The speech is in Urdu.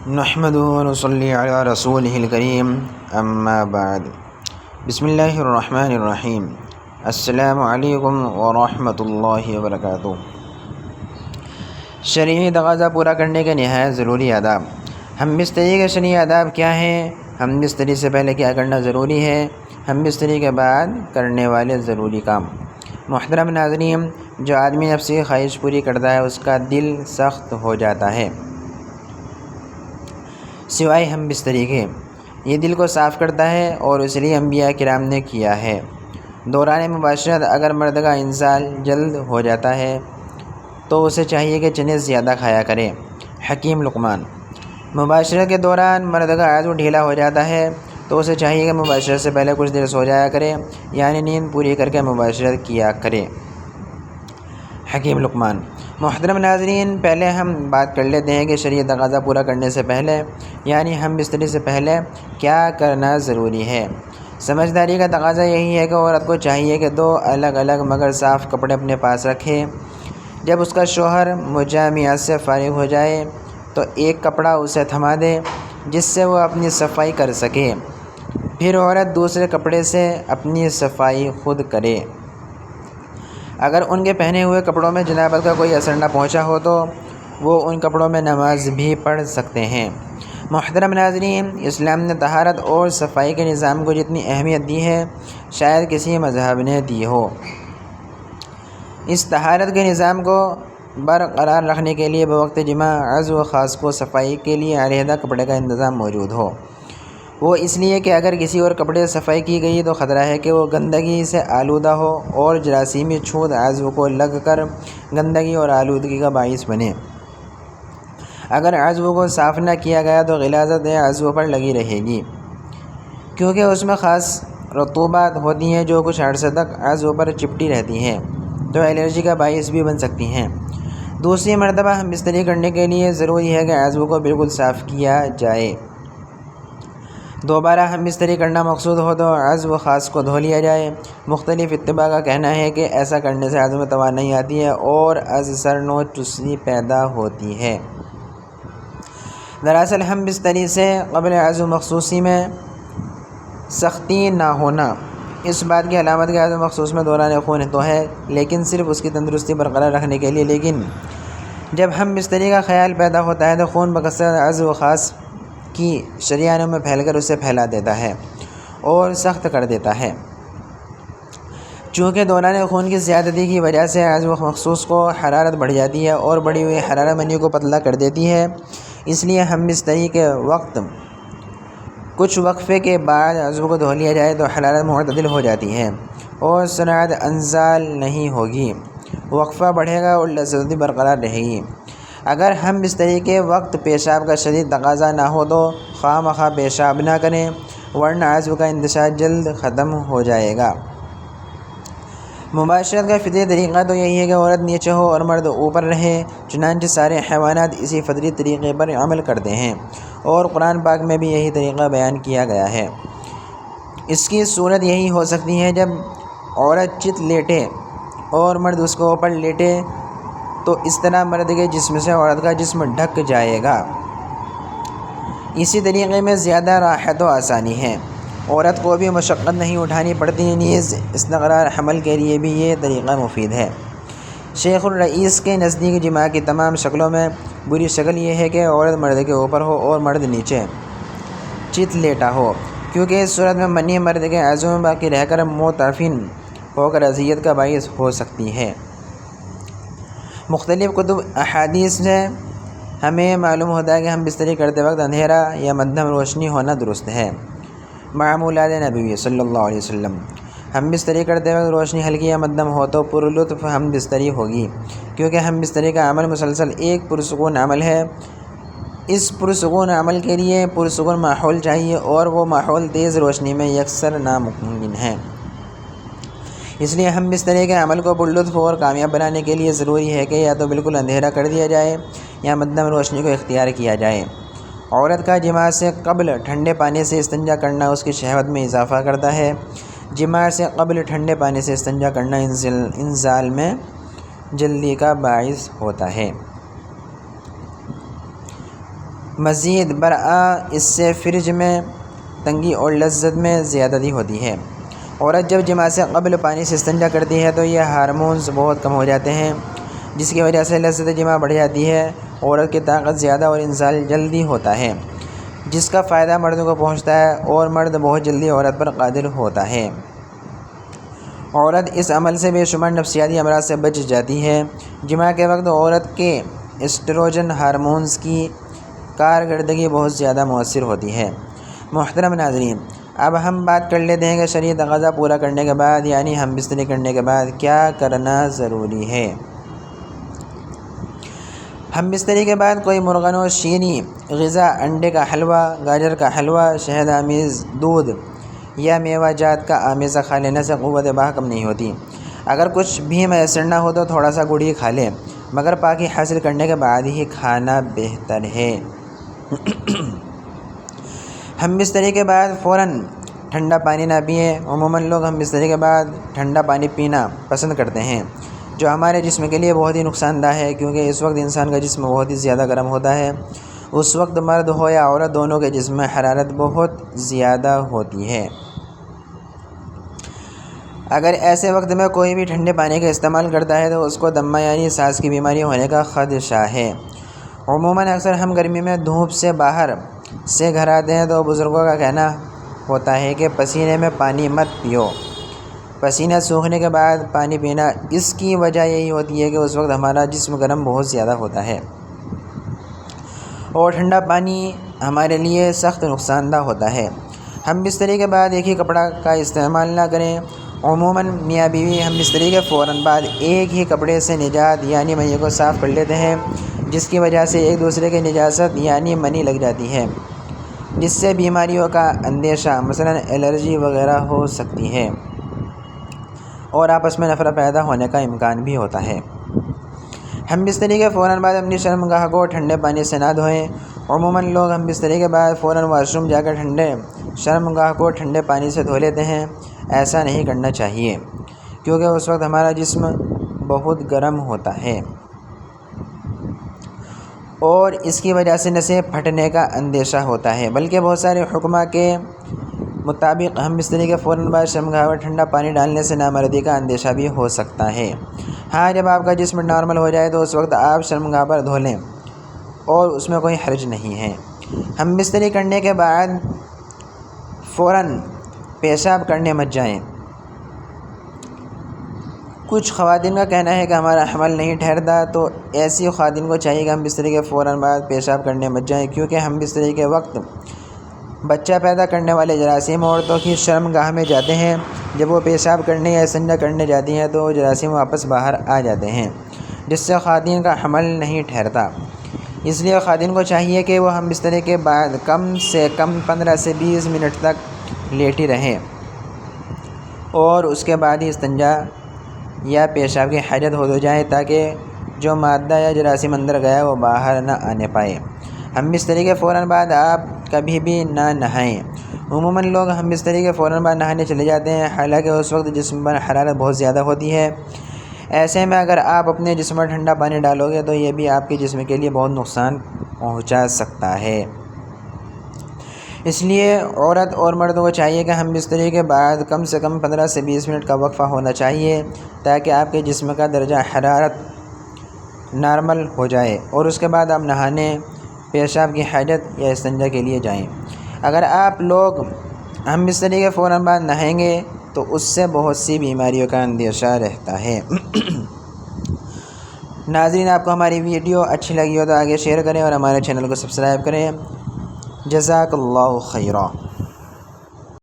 نحمدہ ونصلی علی رسولہ الکریم اما بعد بسم اللہ الرحمن الرحیم السلام علیکم ورحمۃ اللہ وبرکاتہ۔ شرعی تقاضا پورا کرنے کے نہایت ضروری آداب۔ ہم بستری کے شرعی آداب کیا ہیں؟ ہم بستری سے پہلے کیا کرنا ضروری ہے؟ ہم بستری کے بعد کرنے والے ضروری کام۔ محترم ناظرین، جو آدمی نفسی خواہش پوری کرتا ہے اس کا دل سخت ہو جاتا ہے، سوائے ہم بستری کے۔ یہ دل کو صاف کرتا ہے اور اس لیے انبیاء کرام نے کیا ہے۔ دوران مباشرت اگر مرد کا انزال جلد ہو جاتا ہے تو اسے چاہیے کہ چنے زیادہ کھایا کرے۔ حکیم لقمان۔ مباشرت کے دوران مرد کا عضو ڈھیلا ہو جاتا ہے تو اسے چاہیے کہ مباشرت سے پہلے کچھ دیر سو جایا کرے، یعنی نیند پوری کر کے مباشرت کیا کرے۔ حکیم لقمان۔ محترم ناظرین، پہلے ہم بات کر لیتے ہیں کہ شرعی تقاضا پورا کرنے سے پہلے یعنی ہم بستری سے پہلے کیا کرنا ضروری ہے۔ سمجھداری کا تقاضا یہی ہے کہ عورت کو چاہیے کہ دو الگ الگ مگر صاف کپڑے اپنے پاس رکھے۔ جب اس کا شوہر مجامعات سے فارغ ہو جائے تو ایک کپڑا اسے تھما دے جس سے وہ اپنی صفائی کر سکے، پھر عورت دوسرے کپڑے سے اپنی صفائی خود کرے۔ اگر ان کے پہنے ہوئے کپڑوں میں جنابت کا کوئی اثر نہ پہنچا ہو تو وہ ان کپڑوں میں نماز بھی پڑھ سکتے ہیں۔ محترم ناظرین، اسلام نے طہارت اور صفائی کے نظام کو جتنی اہمیت دی ہے شاید کسی مذہب نے دی ہو۔ اس طہارت کے نظام کو برقرار رکھنے کے لیے بوقت جماع عضو خاص کو صفائی کے لیے علیحدہ کپڑے کا انتظام موجود ہو۔ وہ اس لیے کہ اگر کسی اور کپڑے سے صفائی کی گئی تو خطرہ ہے کہ وہ گندگی سے آلودہ ہو اور جراثیمی چھوت عضو کو لگ کر گندگی اور آلودگی کا باعث بنے۔ اگر عضو کو صاف نہ کیا گیا تو غلاظت عضو پر لگی رہے گی، کیونکہ اس میں خاص رطوبات ہوتی ہیں جو کچھ عرصے تک عضو پر چپٹی رہتی ہیں تو الرجی کا باعث بھی بن سکتی ہیں۔ دوسری مرتبہ ہم بستری کرنے کے لیے ضروری ہے کہ عضو کو بالکل صاف کیا جائے۔ دوبارہ ہم بستری کرنا مقصود ہو تو عضو خاص کو دھو لیا جائے۔ مختلف اتباع کا کہنا ہے کہ ایسا کرنے سے عضو میں توانائی آتی ہے اور از سر نو چستی پیدا ہوتی ہے۔ دراصل ہم بستری سے قبل عضو مخصوصی میں سختی نہ ہونا اس بات کی علامت کہ عضو مخصوص میں دوران خون تو ہے، لیکن صرف اس کی تندرستی برقرار رکھنے کے لیے۔ لیکن جب ہم بستری کا خیال پیدا ہوتا ہے تو خون بکثرت عضو خاص کی شریانوں میں پھیل کر اسے پھیلا دیتا ہے اور سخت کر دیتا ہے۔ چونکہ دوران خون کی زیادتی کی وجہ سے عضو مخصوص کو حرارت بڑھ جاتی ہے اور بڑھی ہوئی حرارت منی کو پتلا کر دیتی ہے، اس لیے ہم بستری کے وقت کچھ وقفے کے بعد عضو کو دھو لیا جائے تو حرارت معتدل ہو جاتی ہے اور سرعت انزال نہیں ہوگی، وقفہ بڑھے گا اور لذت برقرار رہے گی۔ اگر ہم بستری کے وقت پیشاب کا شدید تقاضا نہ ہو تو خواہ مخواہ پیشاب نہ کریں، ورنہ عضو کا انتشار جلد ختم ہو جائے گا۔ مباشرت کا فطری طریقہ تو یہی ہے کہ عورت نیچے ہو اور مرد اوپر رہے، چنانچہ سارے حیوانات اسی فطری طریقے پر عمل کرتے ہیں اور قرآن پاک میں بھی یہی طریقہ بیان کیا گیا ہے۔ اس کی صورت یہی ہو سکتی ہے جب عورت چت لیٹے اور مرد اس کو اوپر لیٹے تو اس طرح مرد کے جسم سے عورت کا جسم ڈھک جائے گا۔ اسی طریقے میں زیادہ راحت و آسانی ہے، عورت کو بھی مشقت نہیں اٹھانی پڑتی، نیز استقرار حمل کے لیے بھی یہ طریقہ مفید ہے۔ شیخ الرئیس کے نزدیک جماع کی تمام شکلوں میں بری شکل یہ ہے کہ عورت مرد کے اوپر ہو اور مرد نیچے چت لیٹا ہو، کیونکہ اس صورت میں منی مرد کے اعضاء میں باقی رہ کر متعفن ہو کر اذیت کا باعث ہو سکتی ہے۔ مختلف کتب احادیث سے ہمیں معلوم ہوتا ہے کہ ہم بستری کرتے وقت اندھیرا یا مدھم روشنی ہونا درست ہے۔ معمولات نبوی صلی اللہ علیہ وسلم۔ ہم بستری کرتے وقت روشنی ہلکی یا مدھم ہو تو پرلطف ہم بستری ہوگی، کیونکہ ہم بستری کا عمل مسلسل ایک پرسکون عمل ہے۔ اس پرسکون عمل کے لیے پرسکون ماحول چاہیے اور وہ ماحول تیز روشنی میں یکسر ناممکن ہے۔ اس لیے ہم بستری کے عمل کو پرلطف اور کامیاب بنانے کے لیے ضروری ہے کہ یا تو بالکل اندھیرا کر دیا جائے یا مدھم روشنی کو اختیار کیا جائے۔ عورت کا جماع سے قبل ٹھنڈے پانی سے استنجا کرنا اس کی شہوت میں اضافہ کرتا ہے۔ جماع سے قبل ٹھنڈے پانی سے استنجا کرنا انزال میں جلدی کا باعث ہوتا ہے۔ مزید برآں اس سے فرج میں تنگی اور لذت میں زیادتی ہوتی ہے۔ عورت جب جماع سے قبل پانی سے استنجا کرتی ہے تو یہ ہارمونز بہت کم ہو جاتے ہیں، جس کی وجہ سے لذت جماع بڑھ جاتی ہے، عورت کی طاقت زیادہ اور انزال جلدی ہوتا ہے، جس کا فائدہ مرد کو پہنچتا ہے اور مرد بہت جلدی عورت پر قادر ہوتا ہے۔ عورت اس عمل سے بے شمار نفسیاتی امراض سے بچ جاتی ہے۔ جماع کے وقت عورت کے ایسٹروجن ہارمونز کی کارکردگی بہت زیادہ مؤثر ہوتی ہے۔ محترم ناظرین، اب ہم بات کر لیتے ہیں کہ شرعی تقاضا پورا کرنے کے بعد یعنی ہم بستری کرنے کے بعد کیا کرنا ضروری ہے۔ ہم بستری کے بعد کوئی مرغن شیریں غذا، انڈے کا حلوہ، گاجر کا حلوہ، شہد آمیز دودھ یا میوہ جات کا آمیزہ کھا لینے سے قوت باہ کم نہیں ہوتی۔ اگر کچھ بھی میسر نہ ہو تو تھوڑا سا گڑ ہی کھا لیں، مگر پاکی حاصل کرنے کے بعد ہی کھانا بہتر ہے۔ ہم بستری کے بعد فوراً ٹھنڈا پانی نہ پئیں۔ عموماً لوگ ہم بستری کے بعد ٹھنڈا پانی پینا پسند کرتے ہیں، جو ہمارے جسم کے لیے بہت ہی نقصان دہ ہے، کیونکہ اس وقت انسان کا جسم بہت ہی زیادہ گرم ہوتا ہے۔ اس وقت مرد ہو یا عورت، دونوں کے جسم میں حرارت بہت زیادہ ہوتی ہے۔ اگر ایسے وقت میں کوئی بھی ٹھنڈے پانی کا استعمال کرتا ہے تو اس کو دمہ یعنی سانس کی بیماری ہونے کا خدشہ ہے۔ عموماً اکثر ہم گرمی میں دھوپ سے باہر سے گھر آتے ہیں تو بزرگوں کا کہنا ہوتا ہے کہ پسینے میں پانی مت پیو۔ پسینہ سوکھنے کے بعد پانی پینا، اس کی وجہ یہی ہوتی ہے کہ اس وقت ہمارا جسم گرم بہت زیادہ ہوتا ہے اور ٹھنڈا پانی ہمارے لیے سخت نقصان دہ ہوتا ہے۔ ہم بستری کے بعد ایک ہی کپڑا کا استعمال نہ کریں۔ عموماً میاں بیوی ہم بستری کے فوراً بعد ایک ہی کپڑے سے نجات یعنی منی کو صاف کر لیتے ہیں، جس کی وجہ سے ایک دوسرے کی نجاست یعنی منی لگ جاتی ہے، جس سے بیماریوں کا اندیشہ مثلاً الرجی وغیرہ ہو سکتی ہے اور آپس میں نفرت پیدا ہونے کا امکان بھی ہوتا ہے۔ ہم بستری کے فوراً بعد اپنی شرمگاہ کو ٹھنڈے پانی سے نہ دھوئیں۔ عموماً لوگ ہم بستری کے بعد فوراً واش روم جا کر شرمگاہ کو ٹھنڈے پانی سے دھو لیتے ہیں۔ ایسا نہیں کرنا چاہیے، کیونکہ اس وقت ہمارا جسم بہت گرم ہوتا ہے اور اس کی وجہ سے نسیں پھٹنے کا اندیشہ ہوتا ہے۔ بلکہ بہت سارے حکماء کے مطابق ہم بستری کے فوراً بعد شرمگاہ پر ٹھنڈا پانی ڈالنے سے نامردی کا اندیشہ بھی ہو سکتا ہے۔ ہاں، جب آپ کا جسم نارمل ہو جائے تو اس وقت آپ شرمگاہ پر دھو لیں اور اس میں کوئی حرج نہیں ہے۔ ہم بستری کرنے کے بعد فوراً پیشاب کرنے مت جائیں۔ کچھ خواتین کا کہنا ہے کہ ہمارا حمل نہیں ٹھہرتا، تو ایسی خواتین کو چاہیے کہ ہم بستری کے فوراً بعد پیشاب کرنے مت جائیں، کیونکہ ہم بستری کے وقت بچہ پیدا کرنے والے جراثیم عورتوں کی شرمگاہ میں جاتے ہیں۔ جب وہ پیشاب کرنے یا استنجا کرنے جاتی ہیں تو وہ جراثیم واپس باہر آ جاتے ہیں، جس سے خواتین کا حمل نہیں ٹھہرتا۔ اس لیے خواتین کو چاہیے کہ وہ ہم بستری کے بعد کم سے کم 15 سے 20 منٹ تک لیٹی رہیں اور اس کے بعد ہی استنجا یا پیشاب کی حاجت ہو جائے، تاکہ جو مادہ یا جراثیم اندر گیا وہ باہر نہ آنے پائے۔ ہم بستری کے فوراً بعد آپ کبھی بھی نہ نہائیں۔ عموماً لوگ ہم بستری کے فوراً بعد نہانے چلے جاتے ہیں، حالانکہ اس وقت جسم پر حرارت بہت زیادہ ہوتی ہے۔ ایسے میں اگر آپ اپنے جسم پر ٹھنڈا پانی ڈالو گے تو یہ بھی آپ کے جسم کے لیے بہت نقصان پہنچا سکتا ہے۔ اس لیے عورت اور مرد کو چاہیے کہ ہم بستری کے بعد کم سے کم 15 سے 20 منٹ کا وقفہ ہونا چاہیے، تاکہ آپ کے جسم کا درجہ حرارت نارمل ہو جائے اور اس کے بعد آپ نہانے، پیشاب کی حاجت یا استنجا کے لیے جائیں۔ اگر آپ لوگ ہم بستری کے فوراً بعد نہائیں گے تو اس سے بہت سی بیماریوں کا اندیشہ رہتا ہے۔ ناظرین، آپ کو ہماری ویڈیو اچھی لگی ہو تو آگے شیئر کریں اور ہمارے چینل کو سبسکرائب کریں۔ جزاک اللہ خیرا۔